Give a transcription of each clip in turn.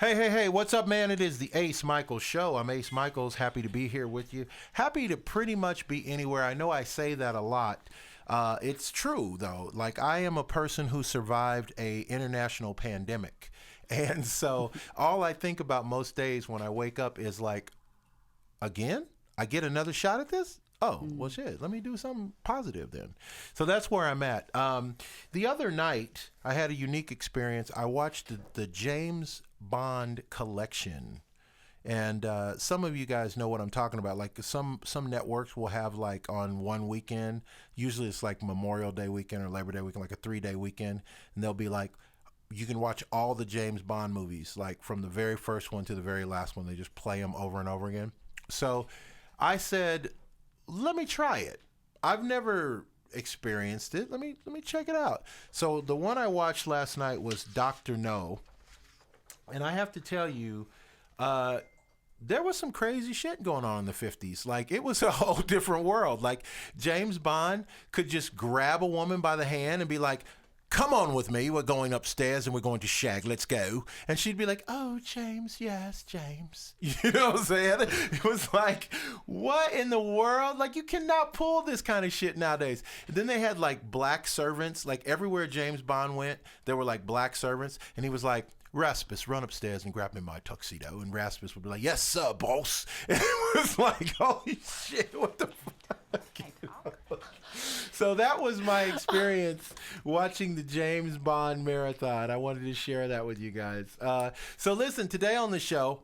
Hey, what's up, man? It is the Ace Micheals Show. I'm Ace Micheals. Happy to be here with you. Happy to pretty much be anywhere. I know I say that a lot. It's true, though. Like, I am a person who survived a international pandemic. And so all I think about most days when I wake up is like, again? I get another shot at this? Oh, well, shit, let me do something positive then. So that's where I'm at. The other night, I had a unique experience. I watched the James Bond collection. And some of you guys know what I'm talking about. Like some networks will have like on one weekend, usually it's like Memorial Day weekend or Labor Day weekend, like a 3-day weekend. And they'll be like, you can watch all the James Bond movies, like from the very first one to the very last one. They just play them over and over again. So I said, let me try it. I've never experienced it. Let me check it out. So the one I watched last night was Dr. No. And I have to tell you, there was some crazy shit going on in the 50s. Like, it was a whole different world. Like, James Bond could just grab a woman by the hand and be like, come on with me. We're going upstairs and we're going to shag. Let's go. And she'd be like, oh, James. Yes, James. You know what I'm saying? It was like, what in the world? Like, you cannot pull this kind of shit nowadays. And then they had like black servants. Like, everywhere James Bond went, there were like black servants. And he was like, Raspus, run upstairs and grab me my tuxedo. And Raspus would be like, yes, sir, boss. And it was like, holy shit, what the fuck? So that was my experience watching the James Bond marathon. I wanted to share that with you guys. So listen, today on the show,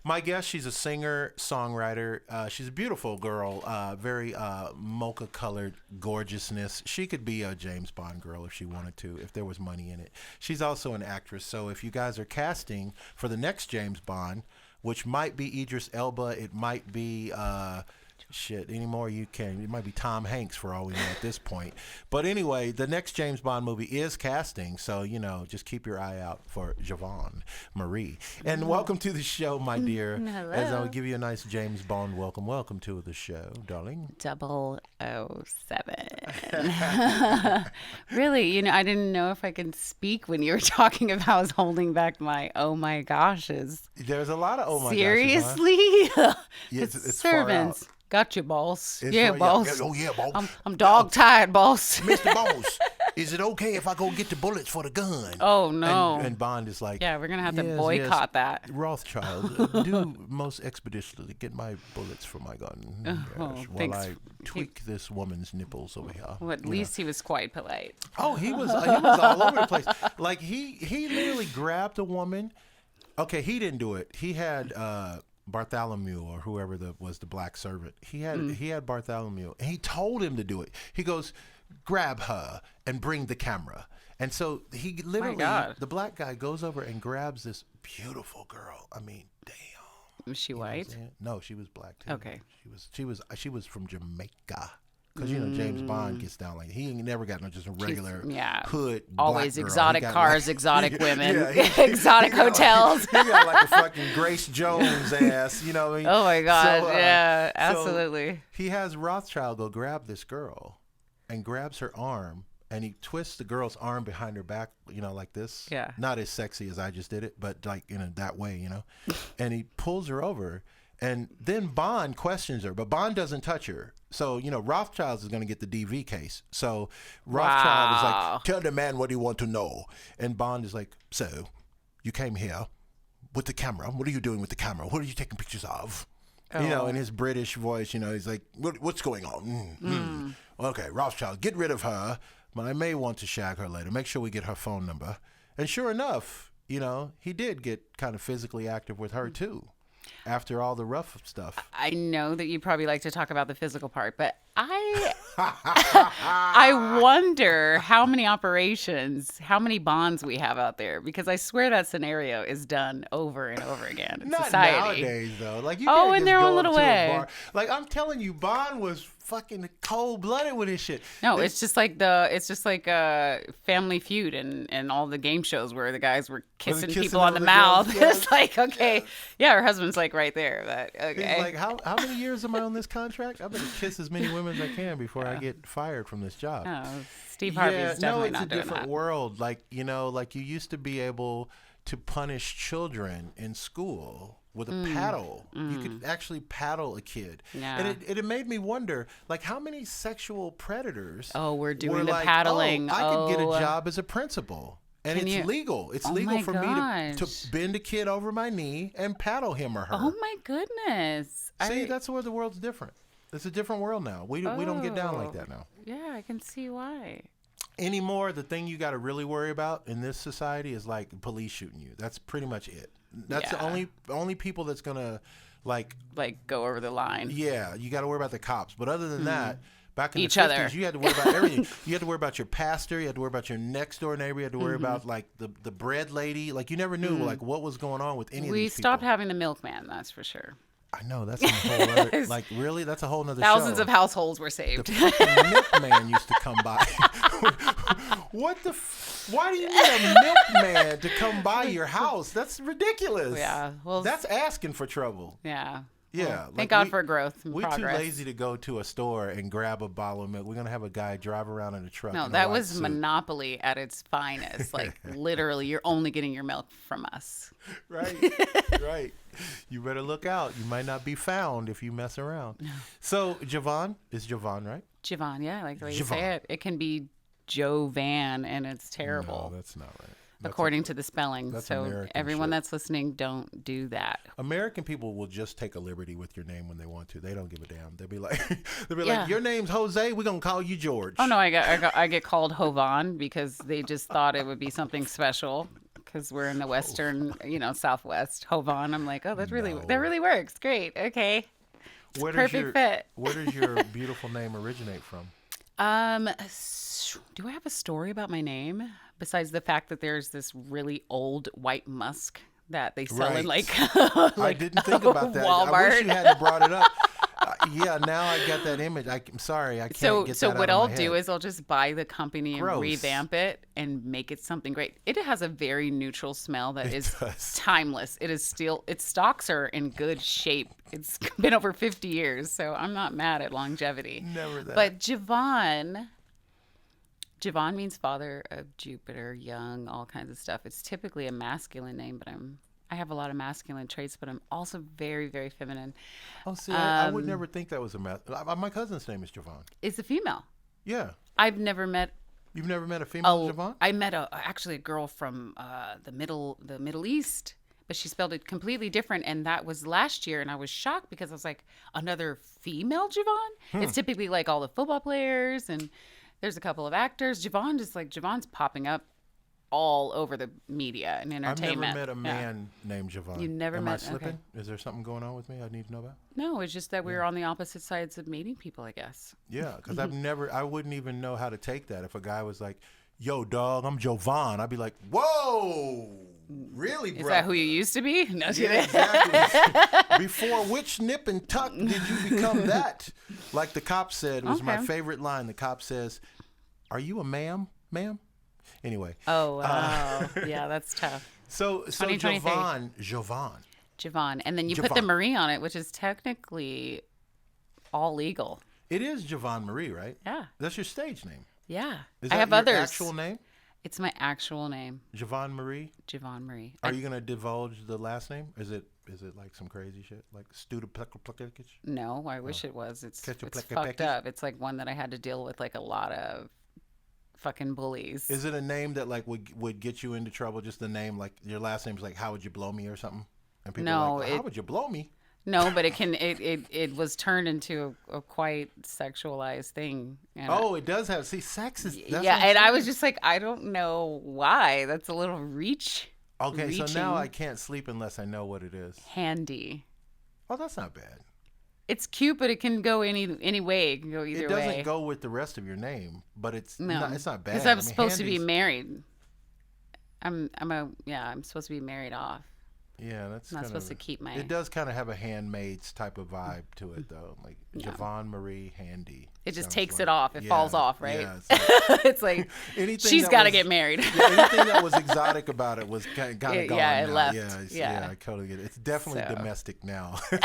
my guest, she's a singer, songwriter. She's a beautiful girl, very mocha-colored gorgeousness. She could be a James Bond girl if she wanted to, if there was money in it. She's also an actress. So if you guys are casting for the next James Bond, which might be Idris Elba, it might be... shit, anymore you can. It might be Tom Hanks for all we know at this point. But anyway, the next James Bond movie is casting, so, you know, just keep your eye out for Jovan Marie. And welcome to the show, my dear. Hello. As I'll give you a nice James Bond welcome. Welcome to the show, darling. 007. Really, you know, I didn't know if I could speak when you were talking about I was holding back my oh my goshes. There's a lot of oh my Seriously? Gosh. Yeah, it's servants. Gotcha, boss. It's Yeah, far, boss. Oh, yeah, boss. I'm dog tired, boss. Mr. Boss, is it okay if I go get the bullets for the gun? Oh, no. And Bond is like, Yeah, we're going to have to "Yes, boycott yes, that. Rothschild, do most expeditiously get my bullets for my gun Oh, while thanks. I tweak this woman's nipples over here." Well, at least he was quite polite. Oh, he was all over the place. Like, he literally grabbed a woman. Okay, he didn't do it. He had Bartholomew or whoever was the black servant. He had Bartholomew, and he told him to do it. He goes, grab her and bring the camera. And so he literally, the black guy goes over and grabs this beautiful girl. I mean, damn. Was she white? No, she was black too. Okay. She was from Jamaica. Because, you know, James Bond gets down like, he ain't never got no just a regular hood always black girl. exotic cars, like, exotic women, exotic he hotels. He got like a fucking Grace Jones ass, you know what I mean? Oh, my God. So, yeah, absolutely. So he has Rothschild go grab this girl and grabs her arm, and he twists the girl's arm behind her back, you know, like this. Yeah. Not as sexy as I just did it, but like in that way, you know. And he pulls her over. And then Bond questions her, but Bond doesn't touch her. So, you know, Rothschild is going to get the DV case. So Rothschild is like, tell the man what he want to know. And Bond is like, so you came here with the camera. What are you doing with the camera? What are you taking pictures of? Oh. You know, in his British voice, you know, he's like, what's going on? Okay, Rothschild, get rid of her. But I may want to shag her later. Make sure we get her phone number. And sure enough, you know, he did get kind of physically active with her too. After all the rough stuff. I know that you probably like to talk about the physical part, but I wonder how many operations, how many bonds we have out there, because I swear that scenario is done over and over again in Not society. Nowadays, though. Like, you Oh, can't in just their go own little up to a way. bar. Like, I'm telling you, Bond was fucking cold-blooded with his shit. No, it's just like Family Feud and all the game shows where the guys were kissing people on the mouth. It's like, okay, yeah, her husband's like right there. But okay, he's like, how many years am I on this contract? I better kiss as many women as I can before I get fired from this job. Oh, Steve Harvey's definitely not doing that. it's a different world. Like, you know, like you used to be able to punish children in school with a paddle. You could actually paddle a kid. Yeah. And it made me wonder, like, how many sexual predators we're doing were the like, paddling. Oh, I could get a job as a principal. And it's legal. It's legal for me to bend a kid over my knee and paddle him or her. Oh, my goodness. See, that's where the world's different. It's a different world now. We don't get down like that now. Yeah, I can see why. Anymore, the thing you got to really worry about in this society is like police shooting you. That's pretty much it. That's the only people that's gonna like go over the line. Yeah, you got to worry about the cops. But other than that, back in the 50s, you had to worry about everything. You had to worry about your pastor. You had to worry about your next door neighbor. You had to worry about like the bread lady. Like you never knew like what was going on with any of these people. We stopped having the milkman. That's for sure. I know, that's a whole other, like, really? That's a whole nother Thousands show. of households were saved. The fucking milkman used to come by. Why do you need a milkman to come by your house? That's ridiculous. Yeah. Well, that's asking for trouble. Yeah. Yeah. Well, thank God for growth and progress. We're too lazy to go to a store and grab a bottle of milk. We're going to have a guy drive around in a truck. No, that was Monopoly at its finest. Like, literally, you're only getting your milk from us. Right. Right. You better look out. You might not be found if you mess around. No. So, Jovan is Jovan, right? Jovan, yeah. Like the way you say it. It can be Jovan, and it's terrible. No, that's not right. According to the spelling. So American everyone shit. that's listening, don't do that. American people will just take a liberty with your name when they want to. They don't give a damn. They'll be like, your name's Jose. We're gonna call you George. Oh no, I get called Jovan because they just thought it would be something special because we're in the western, Southwest. Jovan. I'm like, that really works. Great. Okay. Perfect fit. Where does your beautiful name originate from? Do I have a story about my name besides the fact that there's this really old white musk that they sell in like I didn't think about that. Walmart. I wish you hadn't brought it up. Yeah, now I got that image. I'm sorry, I can't get that out of my head. So what I'll do is I'll just buy the company and revamp it and make it something great. It has a very neutral smell that is timeless. It is still, its stalks are in good shape. It's been over 50 years, so I'm not mad at longevity. Never that. But Jovan means father of Jupiter, young, all kinds of stuff. It's typically a masculine name, but I have a lot of masculine traits, but I'm also very, very feminine. Oh, see, I would never think that was a my cousin's name is Jovan. It's a female. Yeah. I've never met. You've never met a female Jovan? I met actually a girl from the Middle East, but she spelled it completely different, and that was last year, and I was shocked because I was like, another female Jovan? It's typically like all the football players, and there's a couple of actors. Jovan's popping up all over the media and entertainment. I've never met a man named Jovan. You never met? Am I slipping? Okay. Is there something going on with me I need to know about? No, it's just that we're on the opposite sides of meeting people, I guess. Yeah, because I wouldn't even know how to take that. If a guy was like, yo, dog, I'm Jovan, I'd be like, whoa, really, bro? Is that who you used to be? No, yeah, exactly. Before which nip and tuck did you become that? Like the cop said, was my favorite line. The cop says, are you a ma'am? Anyway. Oh, wow. Yeah, that's tough. So Jovan. And then you put the Marie on it, which is technically all legal. It is Jovan Marie, right? Yeah. That's your stage name. Yeah. Is I that have your others. actual name? It's my actual name. Jovan Marie? Jovan Marie. Are you going to divulge the last name? Is it like some crazy shit? Like Studeplekaplekic? No, I wish it was. It's fucked up. It's like one that I had to deal with like a lot of fucking bullies. Is it a name that like would get you into trouble? Just the name, like your last name's like how would you blow me or something? And people are like, how would you blow me? No, but it was turned into a quite sexualized thing. It does have. See, sex is. And I was just like, I don't know why. That's a little reach. Okay, reaching. So now I can't sleep unless I know what it is. Handy. Oh, that's not bad. It's cute, but it can go any way. It can go either way. It doesn't go with the rest of your name, but it's not bad. Because I'm supposed to be married. I'm supposed to be married off. Yeah, that's not supposed to keep my. It does kind of have a Handmaid's type of vibe to it, though. Like Jovan Marie Handy. It just takes it off. It falls off, right? Yeah, it's like she's got to get married. Anything that was exotic about it was kind of gone. Yeah, it now. left. Yeah, I totally get it. It's definitely domestic now. Would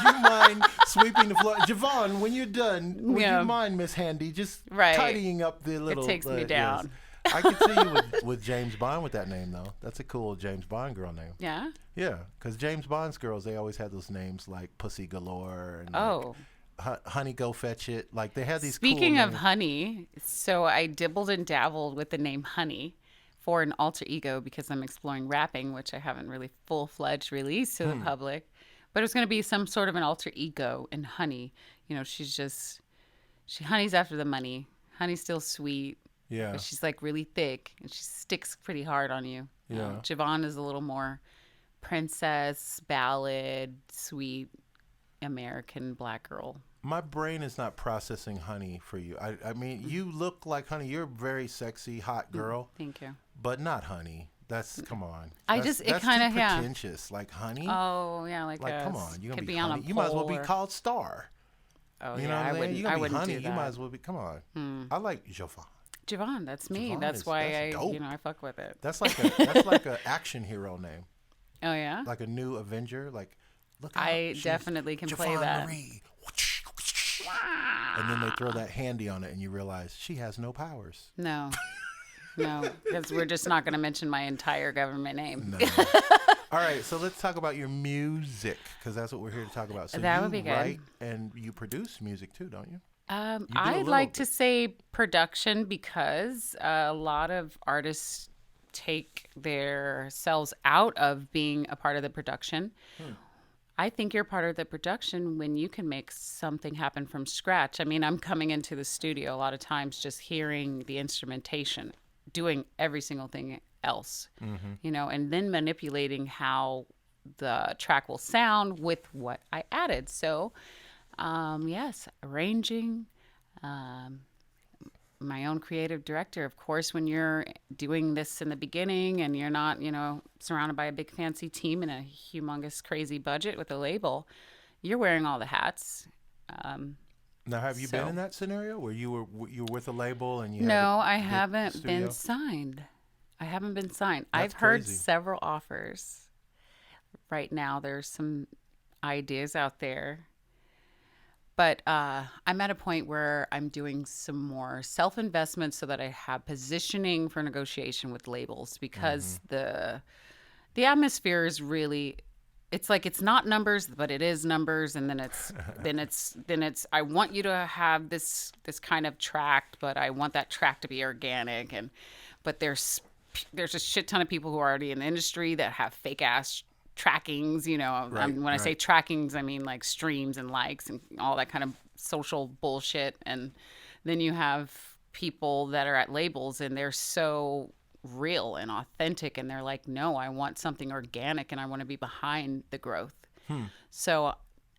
you mind sweeping the floor, Jovan? When you're done, would you mind, Miss Handy, just tidying up the little? It takes me down. Yes. I could see you with James Bond with that name though. That's a cool James Bond girl name. Yeah. Yeah, because James Bond's girls, they always had those names like Pussy Galore and like, Oh. Honey Go Fetch It. Like they had these. Speaking cool of names. honey, so I dibbled and dabbled with the name Honey for an alter ego because I'm exploring rapping, which I haven't really full-fledged released to the public. But it was going to be some sort of an alter ego in Honey. You know, she honey's after the money. Honey's still sweet. Yeah. But she's like really thick and she sticks pretty hard on you. Yeah. Jovan is a little more princess, ballad, sweet, American black girl. My brain is not processing honey for you. I mean, you look like honey. You're a very sexy, hot girl, Thank you. but not honey. That's come on. I That's- just- it that's kinda- too yeah. pretentious. Like honey. Oh, yeah, like come on, you gonna could be on honey. a You might as well be pole or- called Star. Oh, You yeah, know what I I'm saying? wouldn't, You I gonna be wouldn't honey. do You might that. as well be. Come on. I like Jovan. Jovan, that's me. Jovan That's is- why that's dope. I fuck with it. That's like a action hero name, Oh, yeah? like a new Avenger. Like, look, I she's definitely can play Jovan that. Marie. And then they throw that handy on it, and you realize she has no powers. No. No, because we're just not going to mention my entire government name. No. All right, so let's talk about your music because that's what we're here to talk about. So That you would be good. write and you produce music too, don't you? do a I'd little like to bit. say production because a lot of artists take themselves out of being a part of the production. I think you're part of the production when you can make something happen from scratch. I mean, I'm coming into the studio a lot of times just hearing the instrumentation, doing every single thing else, you know, and then manipulating how the track will sound with what I added. So, yes, arranging, my own creative director. Of course, when you're doing this in the beginning and you're not, you know, surrounded by a big fancy team and a humongous crazy budget with a label, you're wearing all the hats. Now, have you been So- in that scenario where you were with a label and you No, had a I big haven't studio? been signed. I haven't been signed. That's I've heard crazy. several offers. Right now, there's some ideas out there. But I'm at a point where I'm doing some more self-investment so that I have positioning for negotiation with labels because the atmosphere is really, it's like it's not numbers, but it is numbers, and then it's I want you to have this kind of track, but I want that track to be organic, but there's a shit ton of people who are already in the industry that have fake ass trackings, you know. Right, When I say right. trackings, I mean like streams and likes and all that kind of social bullshit. And then you have people that are at labels and they're so real and authentic and they're like, no, I want something organic and I want to be behind the growth. So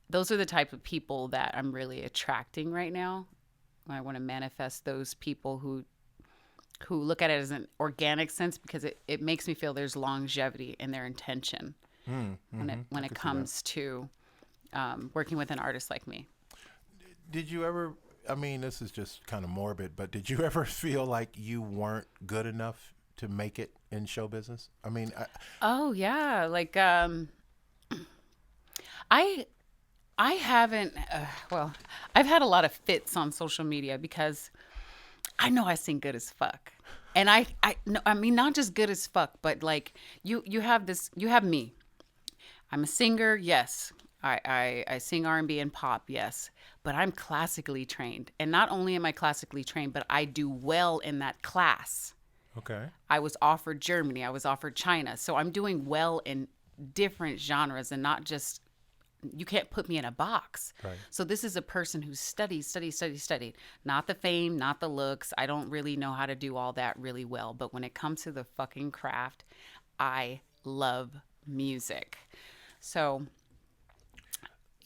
those are the type of people that I'm really attracting right now. I want to manifest those people who look at it as an organic sense because it makes me feel there's longevity in their intention when it comes to working with an artist like me. Did you ever? I mean, this is just kind of morbid, but did you ever feel like you weren't good enough to make it in show business? I mean, Oh yeah, like I haven't. Well, I've had a lot of fits on social media because I know I sing good as fuck, and no, I mean not just good as fuck, but like you have this, you have me. I'm a singer, yes. I sing R&B and pop, yes. But I'm classically trained, and not only am I classically trained, but I do well in that class. okay. I was offered Germany, I was offered China, so I'm doing well in different genres and not just. You can't put me in a box. Right. So this is a person who studied. Not the fame, not the looks. I don't really know how to do all that really well. But when it comes to the fucking craft, I love music. So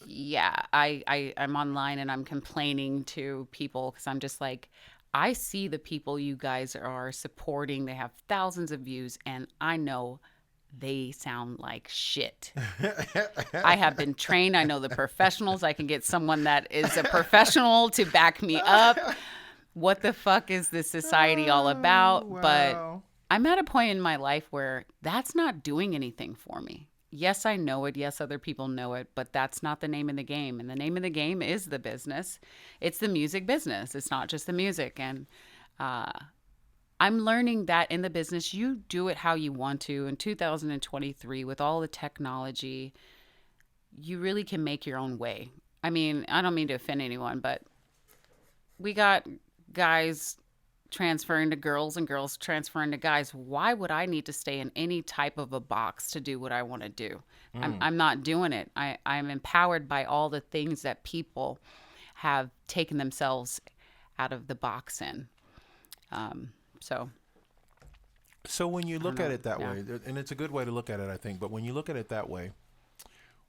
yeah, I'm online and I'm complaining to people because I'm just like, I see the people you guys are supporting. They have thousands of views and I know they sound like shit. I have been trained. I know the professionals. I can get someone that is a professional to back me up. What the fuck is this society all about? Wow. But I'm at a point in my life where that's not doing anything for me. Yes, I know it. Yes, other people know it, but that's not the name of the game. And the name of the game is the business. It's the music business. It's not just the music. And I'm learning that in the business, you do it how you want to. In 2023, with all the technology, you really can make your own way. I mean, I don't mean to offend anyone, but we got guys transferring to girls and girls transferring to guys. Why would I need to stay in any type of a box to do what I want to do? I'm not doing it. I'm empowered by all the things that people have taken themselves out of the box in. So So when you I don't look at know. it that Yeah. way, and it's a good way to look at it, I think, but when you look at it that way,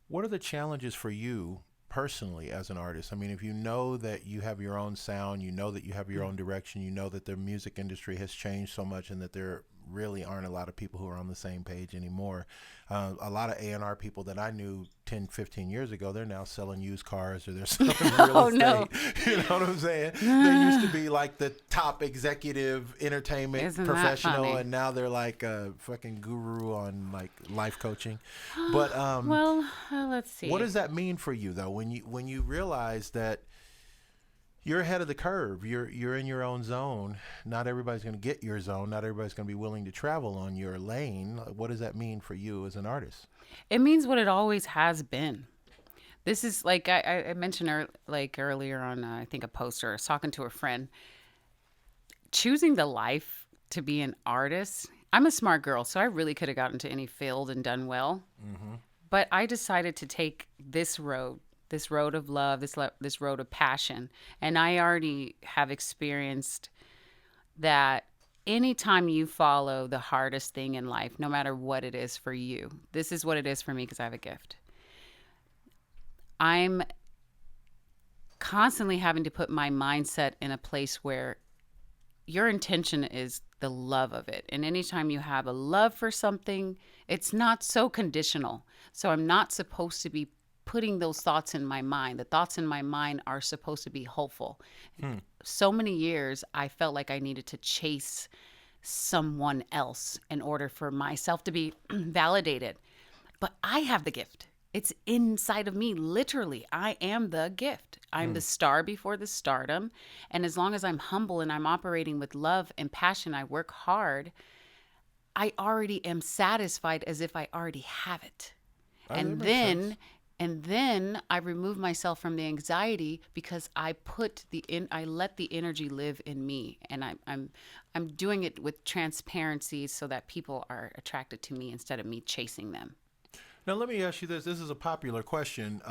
what are the challenges for you personally as an artist? I mean, if you know that you have your own sound, you know that you have your own direction, you know that the music industry has changed so much and that there really aren't a lot of people who are on the same page anymore. A lot of A&R people that I knew 10, 15 years ago, they're now selling used cars or they're selling real Oh estate. no. You know what I'm saying? They used to be like the top executive entertainment Isn't that professional, funny? and now they're like a fucking guru on like life coaching. But Well, let's see. what does that mean for you though when you realize that you're ahead of the curve, you're in your own zone, not everybody's going to get your zone, not everybody's going to be willing to travel on your lane? What does that mean for you as an artist? It means what it always has been. This is like I mentioned earlier on, I think a poster. I was talking to a friend. Choosing the life to be an artist. I'm a smart girl, so I really could have gotten into any field and done well. But I decided to take this road of love, this road of passion. And I already have experienced that anytime you follow the hardest thing in life, no matter what it is for you, this is what it is for me because I have a gift. I'm constantly having to put my mindset in a place where your intention is the love of it. And anytime you have a love for something, it's not so conditional. So I'm not supposed to be putting those thoughts in my mind. The thoughts in my mind are supposed to be hopeful. So many years, I felt like I needed to chase someone else in order for myself to be validated. But I have the gift. It's inside of me, literally. I am the gift. I'm the star before the stardom. And as long as I'm humble and I'm operating with love and passion, I work hard, I already am satisfied as if I already have it. That And makes then sense. and then I remove myself from the anxiety because I let the energy live in me, and I'm doing it with transparency so that people are attracted to me instead of me chasing them. Now, let me ask you this. This is a popular question,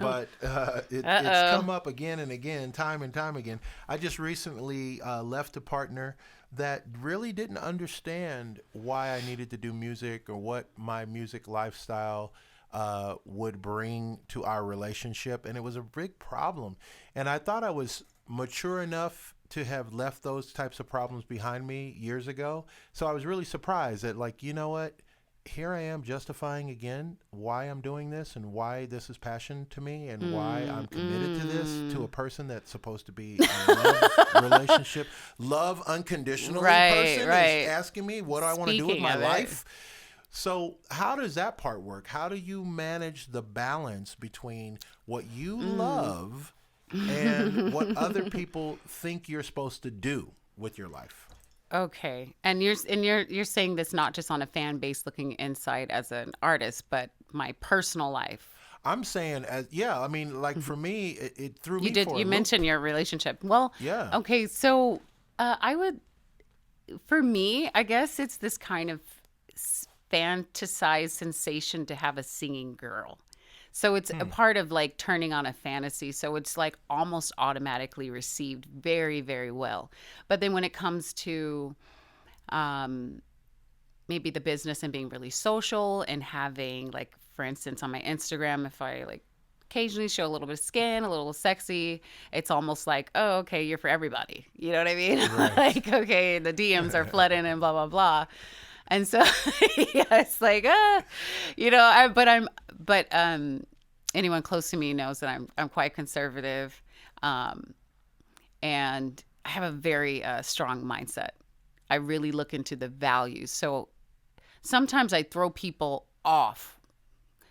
but it's Uh-oh. come up again and again, time and time again. I just recently left a partner that really didn't understand why I needed to do music or what my music lifestyle would bring to our relationship. And it was a big problem. And I thought I was mature enough to have left those types of problems behind me years ago. So I was really surprised that, like, you know what? Here I am justifying again why I'm doing this and why this is passion to me and why I'm committed to this, to a person that's supposed to be a love relationship, love unconditionally person Right. is asking me what I want to do with Speaking my of it. life. So how does that part work? How do you manage the balance between what you love and what other people think you're supposed to do with your life? Okay, and you're saying this not just on a fan base looking inside as an artist, but my personal life. I'm saying, I mean, like for me, it threw me for a You loop. mentioned your relationship. Well, Yeah. okay, so I would, for me, I guess it's this kind of fantasized sensation to have a singing girl. So it's a part of like turning on a fantasy. So it's like almost automatically received very, very well. But then when it comes to maybe the business and being really social and having, like, for instance, on my Instagram, if I like occasionally show a little bit of skin, a little sexy, it's almost like, oh, okay, you're for everybody. You know what I mean? Right. Like, okay, the DMs are flooding and blah, blah, blah. And so, yeah, it's like, but anyone close to me knows that I'm quite conservative, and I have a very strong mindset. I really look into the values. So sometimes I throw people off.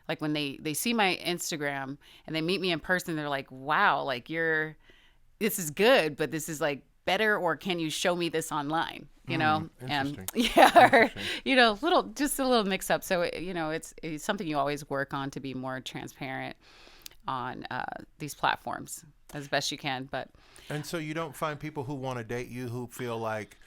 Like when they see my Instagram and they meet me in person, they're like, wow, like this is good, but this is like better, or can you show me this online? you know, and Interesting. yeah, or, Interesting. you know, just a little mix up. So, you know, it's something you always work on to be more transparent on these platforms as best you can. But And so you don't find people who want to date you who feel like,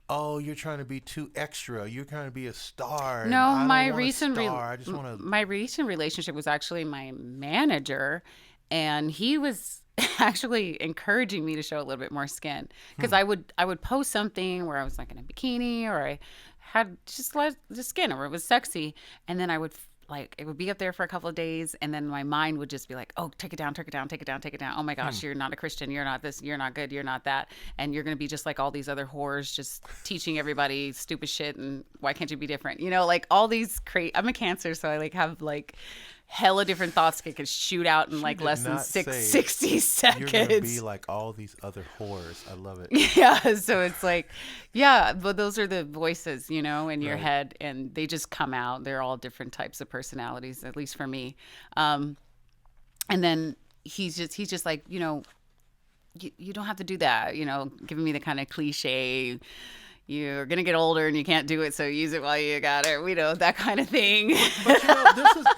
oh, you're trying to be too extra. You're trying to be a star, and no, I don't want a star. I just want to. my recent relationship was actually my manager, and he was actually encouraging me to show a little bit more skin because I would post something where I was like in a bikini or I had just like the skin or it was sexy, and then I would like it would be up there for a couple of days, and then my mind would just be like, oh, take it down, take it down, take it down, take it down. Oh my gosh, you're not a Christian, you're not this, you're not good, you're not that, and you're gonna be just like all these other whores, just teaching everybody stupid shit, and why can't you be different? You know, like all these I'm a Cancer, so I like have like hella different thoughts that could shoot out in like did less than not say 60 seconds. You're gonna be like all these other whores. I love it. Yeah, so it's like, yeah, but those are the voices, you know, in your Right. head, and they just come out. They're all different types of personalities, at least for me. And then he's just like, you know, you don't have to do that, you know, giving me the kind of cliche, you're gonna get older and you can't do it, so use it while you got it, you know, that kind of thing. But you know,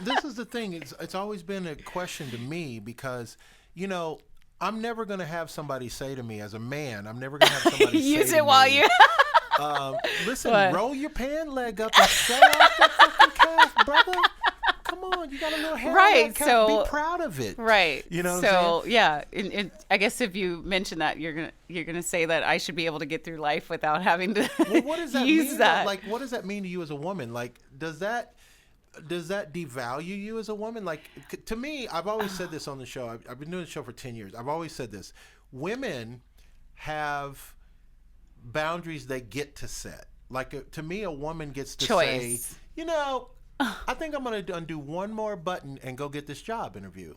this is the thing. It's always been a question to me because, you know, I'm never gonna have somebody say to me as a man. I'm never gonna have somebody Use say it to while me, you. listen, What? roll your pant leg up and show off that fucking calf, brother. Come on, you got a little hair on Right, that calf. so- Be proud of it. Right. You know what I'm so saying? yeah, I guess if you mention that, you're gonna say that I should be able to get through life without having to Well, what does that use mean? that. Like, what does that mean to you as a woman? Like, does that devalue you as a woman? Like, to me, I've always said this on the show. I've been doing the show for 10 years. I've always said this. Women have boundaries they get to set. Like, to me, a woman gets to say, Choice. you know, I think I'm going to undo one more button and go get this job interview.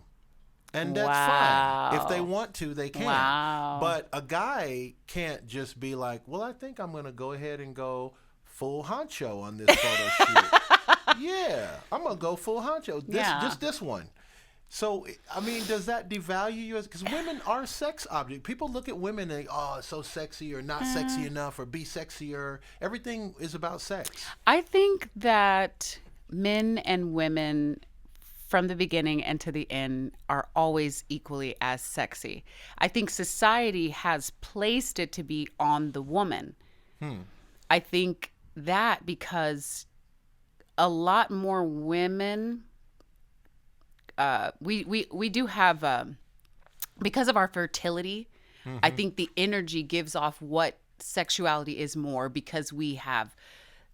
And that's fine. If they Wow. want to, they can. Wow. But a guy can't just be like, well, I think I'm going to go ahead and go full honcho on this photo shoot. Yeah, I'm going to go full honcho. Just this one. So, I mean, does that devalue you? Because women are sex objects. People look at women and, oh, it's so sexy or not sexy enough or be sexier. Everything is about sex. I think that men and women from the beginning and to the end are always equally as sexy. I think society has placed it to be on the woman. I think that because a lot more women, we do have, because of our fertility, I think the energy gives off what sexuality is more because we have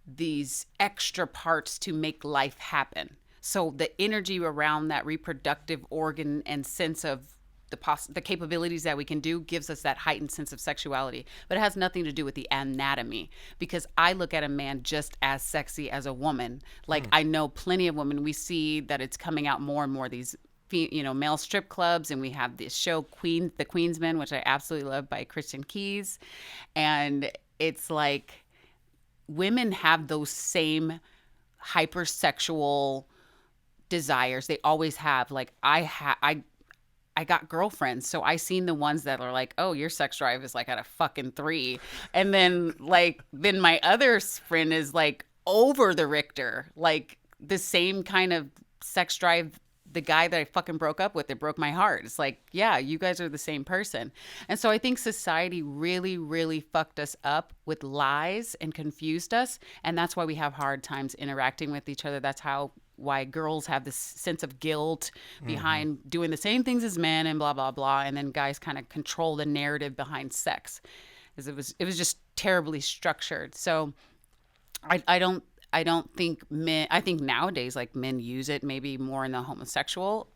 these extra parts to make life happen. So the energy around that reproductive organ and sense of the capabilities that we can do gives us that heightened sense of sexuality. But it has nothing to do with the anatomy, because I look at a man just as sexy as a woman. Like I know plenty of women, we see that it's coming out more and more, these male strip clubs, and we have this show The Queensmen, which I absolutely love, by Christian Keys. And it's like women have those same hypersexual desires. They always have. Like I got girlfriends, so I seen the ones that are like, oh, your sex drive is like at a fucking 3. And then then my other friend is like over the Richter, like the same kind of sex drive. The guy that I fucking broke up with, it broke my heart. It's like, yeah, you guys are the same person. And so I think society really, really fucked us up with lies and confused us. And that's why we have hard times interacting with each other. That's why girls have this sense of guilt behind doing the same things as men and blah, blah, blah. And then guys kind of control the narrative behind sex. Because it was just terribly structured. So I don't think men, I think nowadays, like, men use it maybe more in the homosexual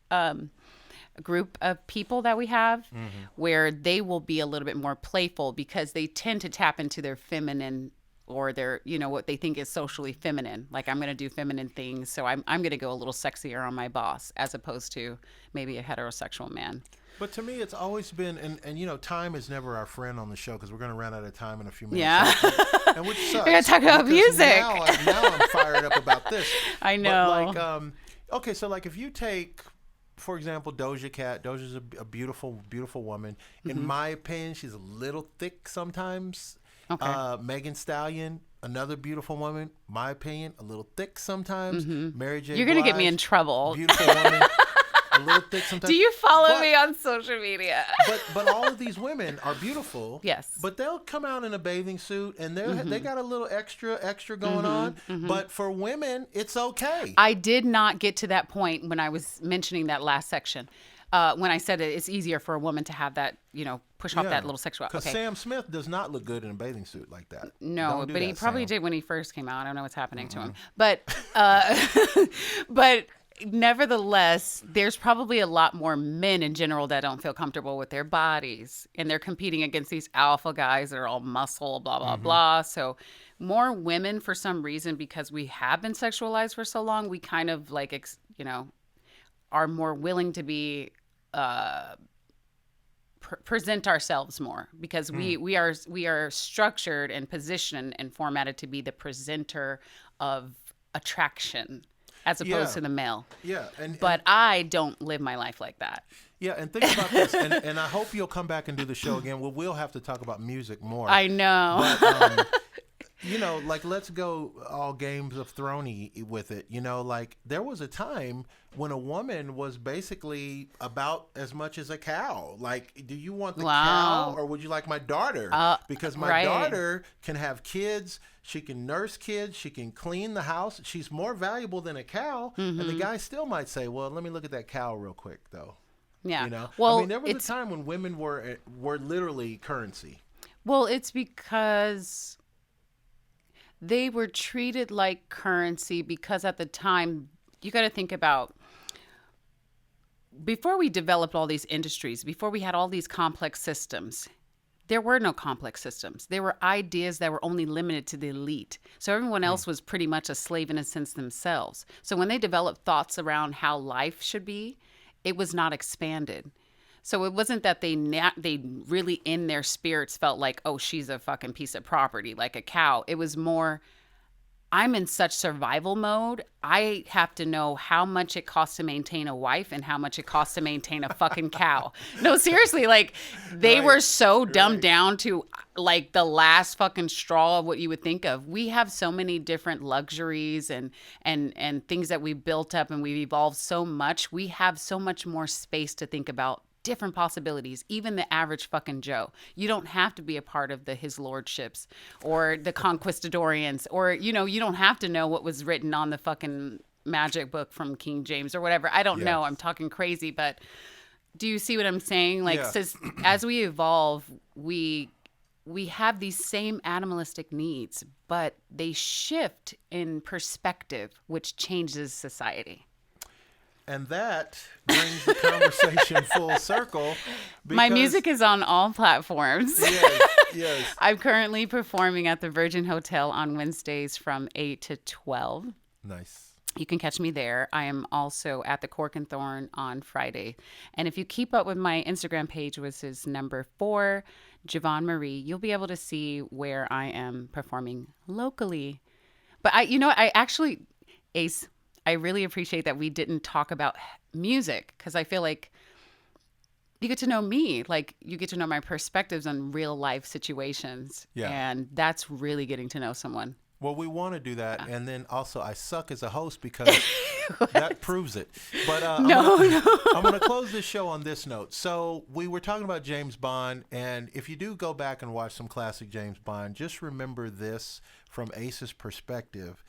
group of people that we have, where they will be a little bit more playful because they tend to tap into their feminine, or their, what they think is socially feminine. Like, I'm going to do feminine things, so I'm going to go a little sexier on my boss, as opposed to maybe a heterosexual man. But to me, it's always been, and time is never our friend on the show because we're going to run out of time in a few minutes. Yeah. And which sucks. We're going to talk about because music. Now I'm fired up about this. I know. But okay, so like if you take, for example, Doja Cat. Doja's a beautiful, beautiful woman. In my opinion, she's a little thick sometimes. Okay. Megan Stallion, another beautiful woman. My opinion, a little thick sometimes. Mary J. You're going to get me in Blige, trouble. beautiful woman. A little thick sometimes. Do you follow But- me on social media? but all of these women are beautiful. Yes. But they'll come out in a bathing suit and they got a little extra going on. But for women, it's okay. I did not get to that point when I was mentioning that last section. When I said it's easier for a woman to have that, push off that little sexual. Because Okay. Sam Smith does not look good in a bathing suit like that. No, Don't do but he that, probably Sam. did when he first came out. I don't know what's happening to him. But but nevertheless, there's probably a lot more men in general that don't feel comfortable with their bodies. And they're competing against these alpha guys that are all muscle, blah, blah, blah. So more women, for some reason, because we have been sexualized for so long, we kind of are more willing to be present ourselves more, because we are structured and positioned and formatted to be the presenter of attraction as opposed to the male. Yeah. But I don't live my life like that. Yeah, and think about this, and I hope you'll come back and do the show again. We'll have to talk about music more. I know. But, let's go all Games of Thrones with it. There was a time when a woman was basically about as much as a cow. Like, do you want the cow or would you like my daughter? Because my daughter can have kids. She can nurse kids. She can clean the house. She's more valuable than a cow. And the guy still might say, well, let me look at that cow real quick, though. Yeah. Well, there was a time when women were literally currency. Well, it's because they were treated like currency, because at the time, you got to think about, before we developed all these industries, before we had all these complex systems, there were no complex systems. There were ideas that were only limited to the elite. So everyone else was pretty much a slave in a sense themselves. So when they developed thoughts around how life should be, it was not expanded. So it wasn't that they really in their spirits felt like, oh, she's a fucking piece of property, like a cow. It was more, I'm in such survival mode. I have to know how much it costs to maintain a wife and how much it costs to maintain a fucking cow. No, seriously, they were so dumbed down to the last fucking straw of what you would think of. We have so many different luxuries and things that we built up, and we've evolved so much. We have so much more space to think about different possibilities, even the average fucking Joe. You don't have to be a part of his lordships or the conquistadorians, or, you don't have to know what was written on the fucking magic book from King James or whatever. I don't know. I'm talking crazy, but do you see what I'm saying? As we evolve, we have these same animalistic needs, but they shift in perspective, which changes society. And that brings the conversation full circle. My music is on all platforms. Yes. I'm currently performing at the Virgin Hotel on Wednesdays from 8 to 12. Nice. You can catch me there. I am also at the Cork and Thorn on Friday. And if you keep up with my Instagram page, which is number 4, Jovan Marie, you'll be able to see where I am performing locally. But I actually, Ace, I really appreciate that we didn't talk about music, because I feel like you get to know me, you get to know my perspectives on real life situations. Yeah. And that's really getting to know someone. Well, we want to do that. And then also I suck as a host because that proves it. But I'm going to close this show on this note. So we were talking about James Bond. And if you do go back and watch some classic James Bond, just remember this from Ace's perspective.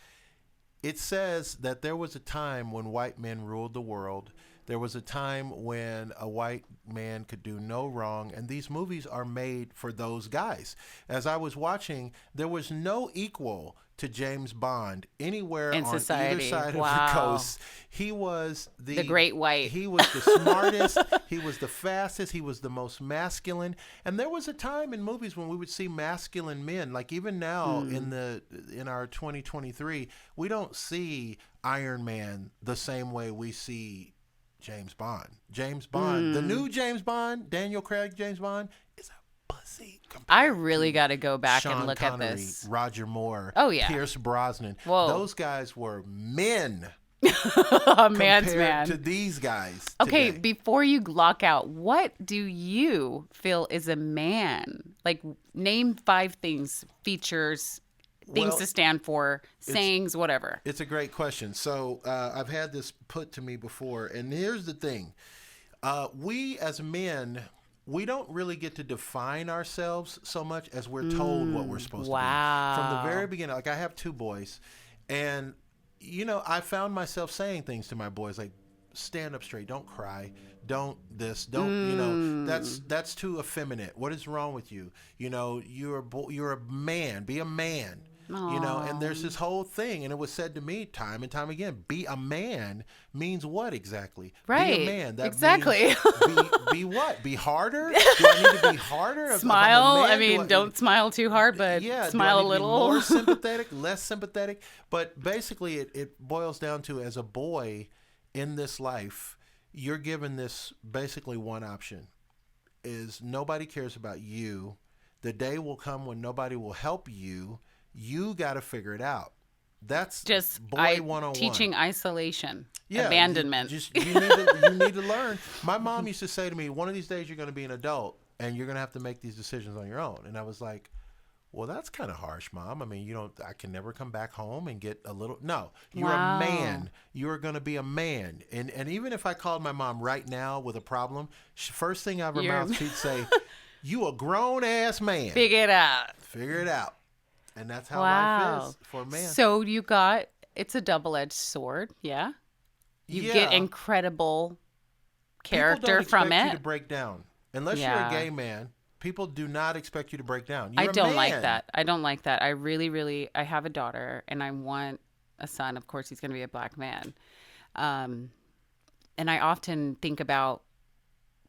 It says that there was a time when white men ruled the world. There was a time when a white man could do no wrong, and these movies are made for those guys. As I was watching, there was no equal to James Bond anywhere in on society. Either side Wow. of the coast. He was the great white. He was the smartest. He was the fastest. He was the most masculine. And there was a time in movies when we would see masculine men. Like even now in our 2023, we don't see Iron Man the same way we see James Bond. James Bond, the new James Bond, Daniel Craig James Bond, is a pussy. I really got to go back Sean and look Connery, at this. Roger Moore, Oh, yeah. Pierce Brosnan. Whoa. Those guys were men. A man's compared man. to these guys. Okay, today. before you lock out, what do you feel is a man? Like, name 5 things, features, things Well, to stand for, sayings, whatever. It's a great question. So I've had this put to me before, and here's the thing: we as men, we don't really get to define ourselves so much as we're told what we're supposed to be. From the very beginning, like I have 2 boys, and I found myself saying things to my boys like, stand up straight, don't cry, don't this, don't that's too effeminate. What is wrong with you? You're a man, be a man. And there's this whole thing, and it was said to me time and time again, be a man means what exactly? Right. Be a man. That exactly. means be what? Be harder? Do I need to be harder? Smile. I mean, don't smile too hard, but smile a little. More sympathetic, less sympathetic. But basically, it boils down to, as a boy in this life, you're given this basically one option: is nobody cares about you. The day will come when nobody will help you. You got to figure it out. That's just boy 101. Teaching isolation, abandonment. You need to learn. My mom used to say to me, one of these days you're going to be an adult and you're going to have to make these decisions on your own. And I was like, well, that's kind of harsh, Mom. I mean, I can never come back home and get a little. No, you're a man. You're going to be a man. And even if I called my mom right now with a problem, first thing out of her mouth, she'd say, you a grown ass man. Figure it out. Figure it out. And that's how life is for a man. So it's a double-edged sword, yeah? You get incredible character from it. People don't expect you to break down. Unless you're a gay man, people do not expect you to break down. I don't like that. I don't like that. I really, really, I have a daughter and I want a son. Of course, he's going to be a black man. And I often think about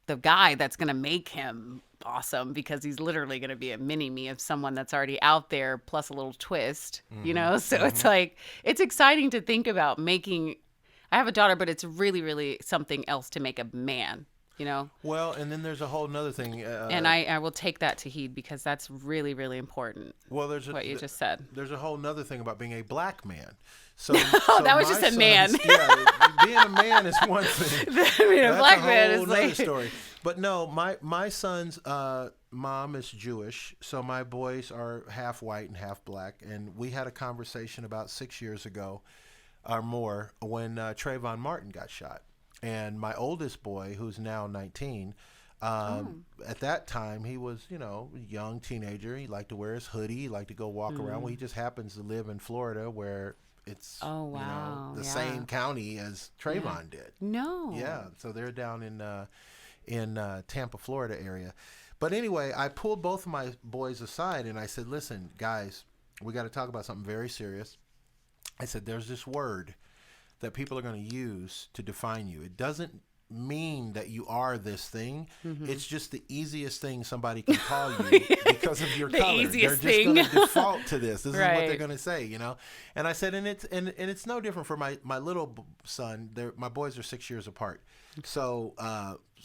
the guy that's going to make him awesome, because he's literally going to be a mini me of someone that's already out there, plus a little twist, so it's like, it's exciting to think about making. I have a daughter, but it's really, really something else to make a man, well, and then there's a whole nother thing, and I will take that to heed, because that's really, really important. Well, there's what you just said. There's a whole nother thing about being a black man. So that was just a man. Being a man is one thing. Being a black man is another like story. But no, my son's mom is Jewish, so my boys are half white and half black. And we had a conversation about 6 years ago or more when Trayvon Martin got shot. And my oldest boy, who's now 19, at that time he was, a young teenager. He liked to wear his hoodie. He liked to go walk around. Well, he just happens to live in Florida, where it's the same county as Trayvon did. No. Yeah, so they're down in Tampa, Florida area. But anyway, I pulled both of my boys aside and I said, listen, guys, we got to talk about something very serious. I said, there's this word that people are going to use to define you. It doesn't mean that you are this thing. It's just the easiest thing somebody can call you because of your color. They're just going to default to this. This is what they're going to say, And I said, and it's no different for my little son. My boys are 6 years apart. So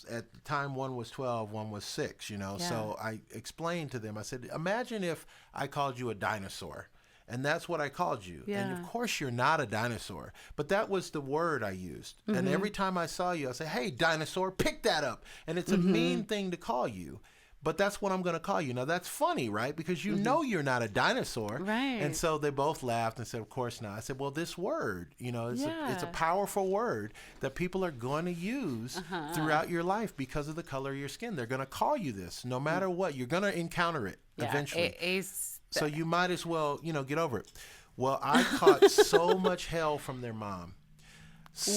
at the time, one was 12, one was 6. So I explained to them. I said, imagine if I called you a dinosaur. And that's what I called you. Yeah. And of course you're not a dinosaur. But that was the word I used. And every time I saw you, I say, hey, dinosaur, pick that up. And it's a mean thing to call you. But that's what I'm going to call you. Now, that's funny, right? Because you know you're not a dinosaur. Right. And so they both laughed and said, of course not. I said, well, this word, it's a powerful word that people are going to use throughout your life because of the color of your skin. They're going to call you this no matter what. You're going to encounter it eventually. So you might as well, get over it. Well, I caught so much hell from their mom.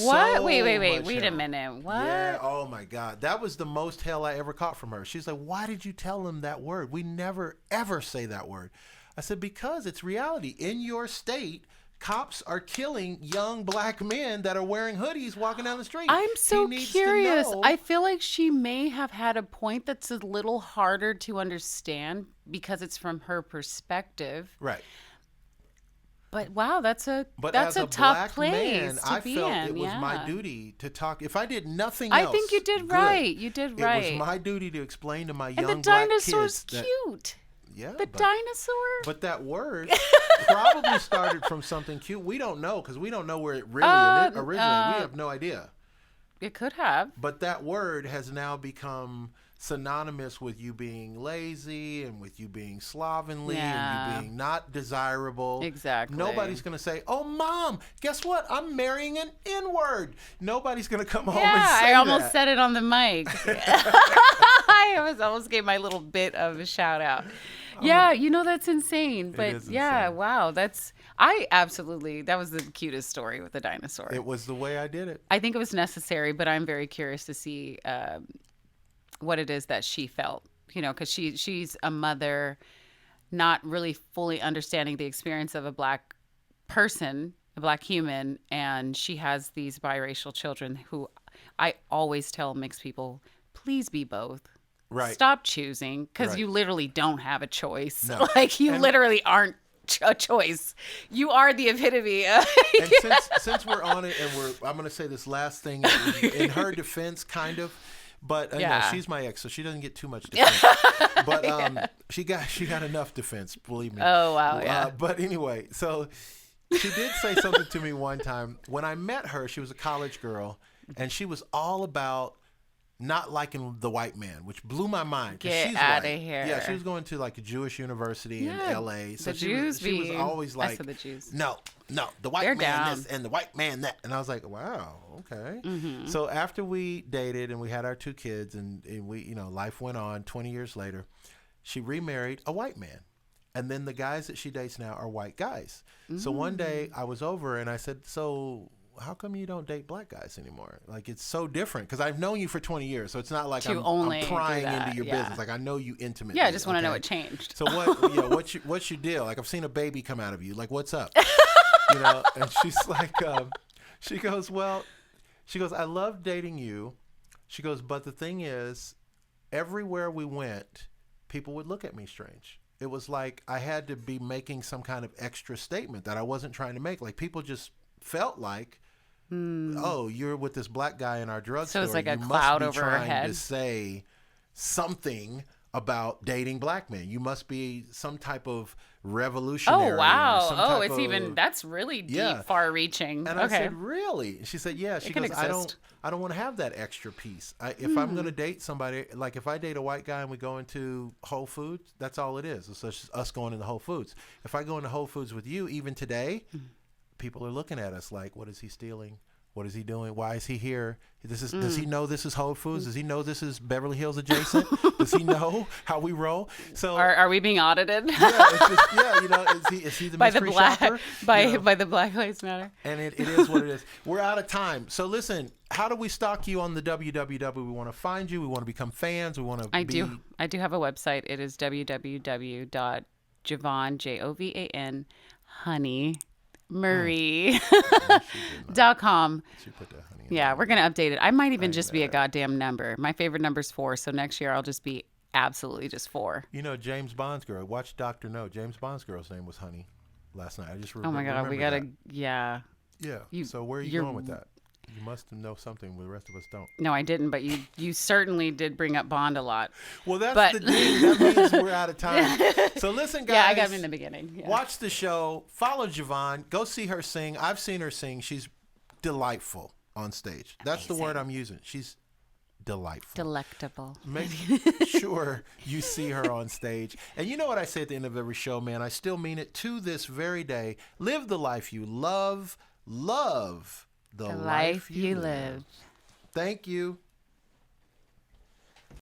What? Wait a minute. What? Yeah. Oh my God. That was the most hell I ever caught from her. She's like, why did you tell him that word? We never, ever say that word. I said, because it's reality. In your state, cops are killing young black men that are wearing hoodies walking down the street. I'm so curious. I feel like she may have had a point that's a little harder to understand because it's from her perspective. Right. But wow, that's a tough place man, to I be felt in. It was my duty to talk. If I did nothing else, I think you did right. You did right. It was my duty to explain to my young black kids. And the dinosaur's cute. Yeah. The dinosaur? But that word probably started from something cute. We don't know because we don't know where it really originated. We have no idea. It could have. But that word has now become synonymous with you being lazy and with you being slovenly and you being not desirable. Exactly. Nobody's going to say, oh, Mom, guess what? I'm marrying an N-word. Nobody's going to come home and say I almost that. said it on the mic. I almost gave my little bit of a shout out. Yeah, that's insane. But insane. Wow. That was the cutest story with the dinosaur. It was the way I did it. I think it was necessary, but I'm very curious to see what it is that she felt, because she's a mother, not really fully understanding the experience of a Black person, a Black human, and she has these biracial children who I always tell mixed people, please be both. Right. Stop choosing, because Right. you literally don't have a choice. No. Like, you literally aren't a choice. You are the epitome. And since we're on it, and I'm going to say this last thing in her defense, kind of. But she's my ex, so she doesn't get too much defense. But she got enough defense, believe me. Oh wow, yeah. But anyway, so she did say something to me one time. When I met her, she was a college girl, and she was all about not liking the white man, which blew my mind. Get she's out white. of here. Yeah, she was going to like a Jewish university in L.A. So the she Jews was always I like, said the Jews. no, the white They're man down. this and the white man that. And I was like, wow, okay. Mm-hmm. So after we dated and we had our 2 kids and we, life went on 20 years later, she remarried a white man. And then the guys that she dates now are white guys. So one day I was over and I said, so how come you don't date Black guys anymore? Like, it's so different because I've known you for 20 years. So it's not like I'm prying into your business. Like, I know you intimately. Yeah, I just want to know what changed. So what's your deal? Like, I've seen a baby come out of you. Like, what's up? And she's like, she goes, I love dating you. She goes, but the thing is, everywhere we went, people would look at me strange. It was like I had to be making some kind of extra statement that I wasn't trying to make. Like, people just felt like, oh, you're with this Black guy in our drugstore. So it's like a you cloud must be over her trying head. to say something about dating Black men. You must be some type of revolutionary. Oh wow! Or some It's type even of, that's really deep, Yeah. far-reaching. And Okay. I said, really? She said, yeah. She can goes, exist. I don't want to have that extra piece. If I'm going to date somebody, like if I date a white guy and we go into Whole Foods, that's all it is. It's just us going into Whole Foods. If I go into Whole Foods with you, even today, people are looking at us like, what is he stealing? What is he doing? Why is he here? Does he know this is Whole Foods? Does he know this is Beverly Hills adjacent? Does he know how we roll? So Are we being audited? is he the by the mystery black shopper? by the Black Lives Matter? And it is what it is. We're out of time. So listen, how do we stalk you on the www? We want to find you. We want to become fans. We want to I do have a website. It is www.jovan, Jovan, honey, Marie.com. She put that honey in Yeah, there. we're going to update it. I might even just be a goddamn number. My favorite number's 4, so next year I'll just be absolutely just 4. James Bond's girl. Watch Dr. No. James Bond's girl's name was Honey last night. I just Oh my God, we got to, Yeah. So where are you you're- going with that? You must know something the rest of us don't. No, I didn't, but you certainly did bring up Bond a lot. Well, that's But- the deal. That means we're out of time. So listen, guys. Yeah, I got him in the beginning. Yeah. Watch the show. Follow Jovan. Go see her sing. I've seen her sing. She's delightful on stage. That's the word I'm using. She's delightful. Delectable. Make sure you see her on stage. And you know what I say at the end of every show, man? I still mean it to this very day. Live the life you love. Love the life you live. Thank you.